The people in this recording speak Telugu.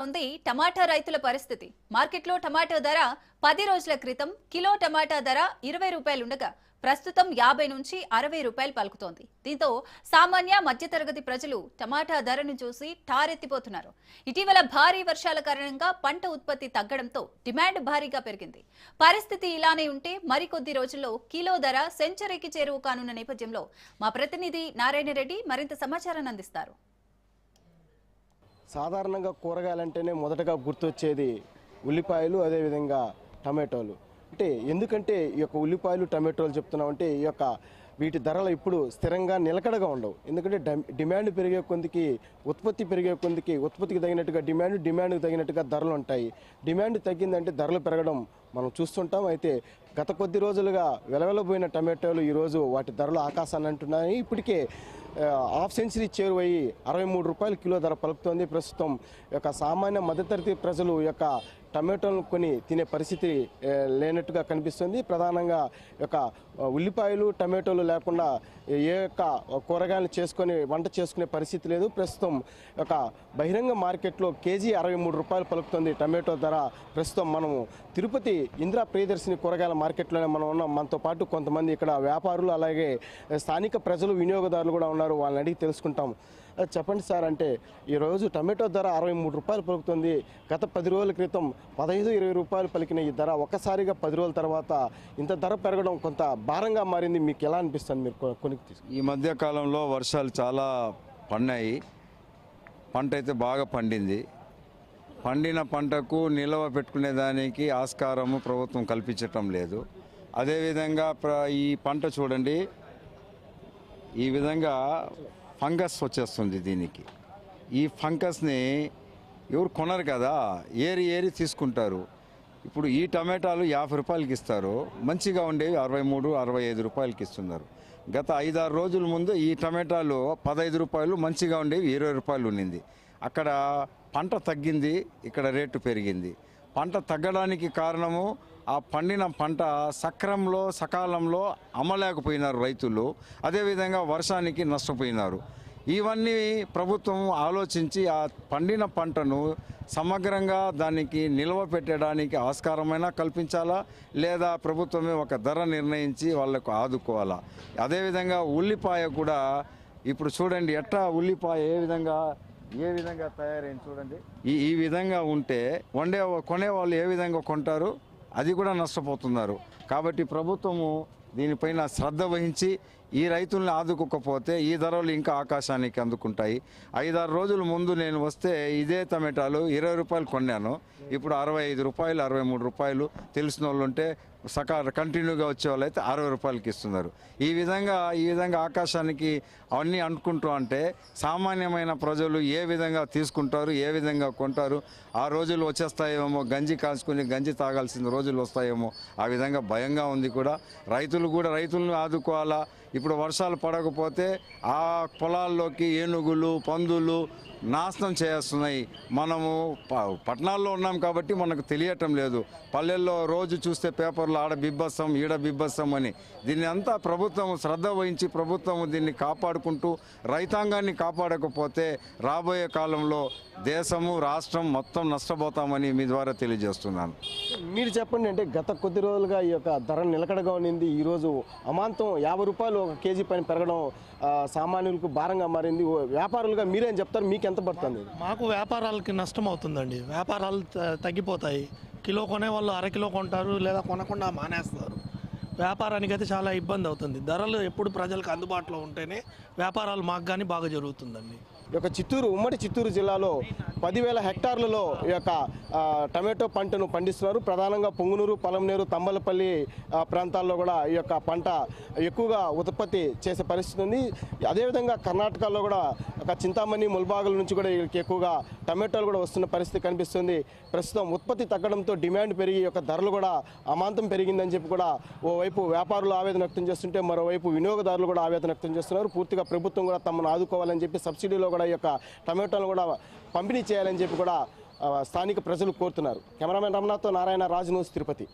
ఉంది టమాటా రైతుల పరిస్థితి. మార్కెట్లో టమాటా ధర 10 రోజుల క్రితం కిలో టమాటా ధర 20 రూపాయలు ఉండగా ప్రస్తుతం 50 నుంచి 60 రూపాయలు పలుకుతోంది. దీంతో సామాన్య మధ్యతరగతి ప్రజలు టమాటా ధరను చూసి ఠారెత్తిపోతున్నారు. ఇటీవల భారీ వర్షాల కారణంగా పంట ఉత్పత్తి తగ్గడంతో డిమాండ్ భారీగా పెరిగింది. పరిస్థితి ఇలానే ఉంటే మరికొద్ది రోజుల్లో కిలో ధర సెంచరీకి చేరువ కానున్న నేపథ్యంలో మా ప్రతినిధి నారాయణ రెడ్డి మరింత సమాచారాన్ని అందిస్తారు. సాధారణంగా కూరగాయలంటేనే మొదటగా గుర్తొచ్చేది ఉల్లిపాయలు, అదేవిధంగా టమాటోలు. ఎందుకంటే ఈ యొక్క ఉల్లిపాయలు టమాటోలు చెప్తున్నామంటే వీటి ధరలు ఇప్పుడు స్థిరంగా నిలకడగా ఉండవు. ఎందుకంటే డిమాండ్ పెరిగే కొద్దికి ఉత్పత్తి పెరిగే కొద్దికి ఉత్పత్తికి తగినట్టుగా డిమాండ్కి తగినట్టుగా ధరలు ఉంటాయి. డిమాండ్ తగ్గిందంటే ధరలు పెరగడం మనం చూస్తుంటాం. అయితే గత కొద్ది రోజులుగా వెలవెలబోయిన టమాటోలు ఈరోజు వాటి ధరలు ఆకాశాన్ని అంటున్నాయి. ఇప్పటికే హాఫ్ సెంచరీ చేరువయ్యి 63 రూపాయల కిలో ధర పలుకుతోంది. ప్రస్తుతం సామాన్య మధ్యతరగతి ప్రజలు టమాటోలను కొని తినే పరిస్థితి లేనట్టుగా కనిపిస్తుంది. ప్రధానంగా ఉల్లిపాయలు టమాటోలు లేకుండా ఏ కూరగాయలు వంట చేసుకునే పరిస్థితి లేదు. ప్రస్తుతం బహిరంగ మార్కెట్లో కేజీ 63 రూపాయలు పలుకుతుంది టమాటో ధర. ప్రస్తుతం మనము తిరుపతి ఇందిరా ప్రియదర్శిని కూరగాయల మార్కెట్లోనే మనం ఉన్నాం. మనతో పాటు కొంతమంది ఇక్కడ వ్యాపారులు, అలాగే స్థానిక ప్రజలు, వినియోగదారులు కూడా ఉన్నారు. వాళ్ళని అడిగి తెలుసుకుంటాం. చెప్పండి సార్, ఈరోజు టమాటో ధర 63 రూపాయలు పలుకుతుంది. గత 10 రోజుల క్రితం 15-20 రూపాయలు పలికిన ఈ ధర ఒక్కసారిగా 10 రోజుల తర్వాత ఇంత ధర పెరగడం కొంత భారంగా మారింది. మీకు ఎలా అనిపిస్తుంది? మీరు కొనుక్కు ఈ మధ్య కాలంలో వర్షాలు చాలా పడినాయి. పంట అయితే బాగా పండింది. పండిన పంటకు నిల్వ పెట్టుకునే దానికి ఆస్కారము ప్రభుత్వం కల్పించటం లేదు. అదేవిధంగా ఈ పంట చూడండి, ఈ విధంగా ఫంగస్ వచ్చేస్తుంది. దీనికి ఈ ఫంగస్ని ఎవరు కొనరు కదా, ఏరి తీసుకుంటారు. ఇప్పుడు ఈ టమాటాలు 50 రూపాయలకి ఇస్తారు, మంచిగా ఉండేవి 63-65 రూపాయలకి ఇస్తున్నారు. గత 5-6 రోజుల ముందు ఈ టమాటాలు 15 రూపాయలు, మంచిగా ఉండేవి 20 రూపాయలు ఉండింది. అక్కడ పంట తగ్గింది, ఇక్కడ రేటు పెరిగింది. పంట తగ్గడానికి కారణము ఆ పండిన పంట సకాలంలో అమ్మలేకపోయినారు రైతులు. అదేవిధంగా వర్షానికి నష్టపోయినారు. ఇవన్నీ ప్రభుత్వం ఆలోచించి ఆ పండిన పంటను సమగ్రంగా దానికి నిల్వ పెట్టడానికి ఆస్కారమైనా కల్పించాలా, లేదా ప్రభుత్వమే ఒక ధర నిర్ణయించి వాళ్లకు ఆదుకోవాలా. అదేవిధంగా ఉల్లిపాయ కూడా ఇప్పుడు చూడండి, ఉల్లిపాయ ఏ విధంగా తయారైంది చూడండి. ఈ విధంగా ఉంటే కొనేవాళ్ళు ఏ విధంగా కొంటారు? అది కూడా నష్టపోతున్నారు. కాబట్టి ప్రభుత్వము దీనిపైన శ్రద్ధ వహించి ఈ రైతుల్ని ఆదుకోకపోతే ఈ ధరలు ఇంకా ఆకాశానికి అందుకుంటాయి. 5-6 రోజుల ముందు నేను వస్తే ఇదే టమాటాలు 20 రూపాయలు కొన్నాను. ఇప్పుడు 65 రూపాయలు, 63 రూపాయలు. తెలిసిన వాళ్ళు ఉంటే కంటిన్యూగా వచ్చే వాళ్ళు అయితే 60 రూపాయలకి ఇస్తున్నారు. ఈ విధంగా ఆకాశానికి అవన్నీ అనుకుంటూ అంటే సామాన్యమైన ప్రజలు ఏ విధంగా తీసుకుంటారు, ఏ విధంగా కొంటారు? ఆ రోజులు వచ్చేస్తాయేమో, గంజి కాల్చుకుని గంజి తాగాల్సిన రోజులు వస్తాయేమో, ఆ విధంగా భయంగా ఉంది. కూడా రైతులను ఆదుకోవాలా. ఇప్పుడు వర్షాలు పడకపోతే ఆ పొలాల్లోకి ఏనుగులు, పందులు నాశనం చేస్తున్నాయి. మనము పట్టణాల్లో ఉన్నాం కాబట్టి మనకు తెలియటం లేదు. పల్లెల్లో రోజు చూస్తే పేపర్లో ఆడ బిబ్బస్సం, ఈడ బిబ్బస్సం అని. దీన్ని అంతా ప్రభుత్వం శ్రద్ధ వహించి ప్రభుత్వం దీన్ని కాపాడుకుంటూ రైతాంగాన్ని కాపాడకపోతే రాబోయే కాలంలో దేశము, రాష్ట్రం మొత్తం నష్టపోతామని మీ ద్వారా తెలియజేస్తున్నాను. మీరు చెప్పండి, గత కొద్ది రోజులుగా ఈ ధర నిలకడగా ఉన్నింది. ఈరోజు అమాంతం 50 రూపాయలు ఒక కేజీ పైన పెరగడం సామాన్యులకు భారంగా మారింది. వ్యాపారులుగా మీరేం చెప్తారు? మీకు ఎంత పడుతుంది? మాకు వ్యాపారాలకి నష్టం అవుతుందండి. వ్యాపారాలు తగ్గిపోతాయి. కిలో కొనే వాళ్ళు అరకిలో కొంటారు, లేదా కొనకుండా మానేస్తారు. వ్యాపారానికి అయితే చాలా ఇబ్బంది అవుతుంది. ధరలు ఎప్పుడు ప్రజలకు అందుబాటులో ఉంటేనే వ్యాపారాలు మాకు కానీ బాగా జరుగుతుందండి. ఉమ్మడి చిత్తూరు జిల్లాలో 10,000 హెక్టార్లలో టమాటో పంటను పండిస్తున్నారు. ప్రధానంగా పొంగునూరు, పొలంనేరు, తంబలపల్లి ప్రాంతాల్లో కూడా ఈ పంట ఎక్కువగా ఉత్పత్తి చేసే పరిస్థితి ఉంది. అదేవిధంగా కర్ణాటకలో కూడా చింతామణి, ముల్బాగుల నుంచి కూడా ఎక్కువగా టమాటోలు కూడా వస్తున్న పరిస్థితి కనిపిస్తుంది. ప్రస్తుతం ఉత్పత్తి తగ్గడంతో డిమాండ్ పెరిగి ధరలు కూడా అమాంతం పెరిగిందని చెప్పి కూడా ఓవైపు వ్యాపారులు ఆవేదన వ్యక్తం చేస్తుంటే, మరోవైపు వినియోగదారులు కూడా ఆవేదన వ్యక్తం చేస్తున్నారు. పూర్తిగా ప్రభుత్వం కూడా తమను ఆదుకోవాలని చెప్పి సబ్సిడీలో కూడా టమాటోలను కూడా పంపిణీ చేయాలని చెప్పి కూడా స్థానిక ప్రజలు కోరుతున్నారు. కెమెరామెన్ రమణతో నారాయణ, రాజ్ న్యూస్, తిరుపతి.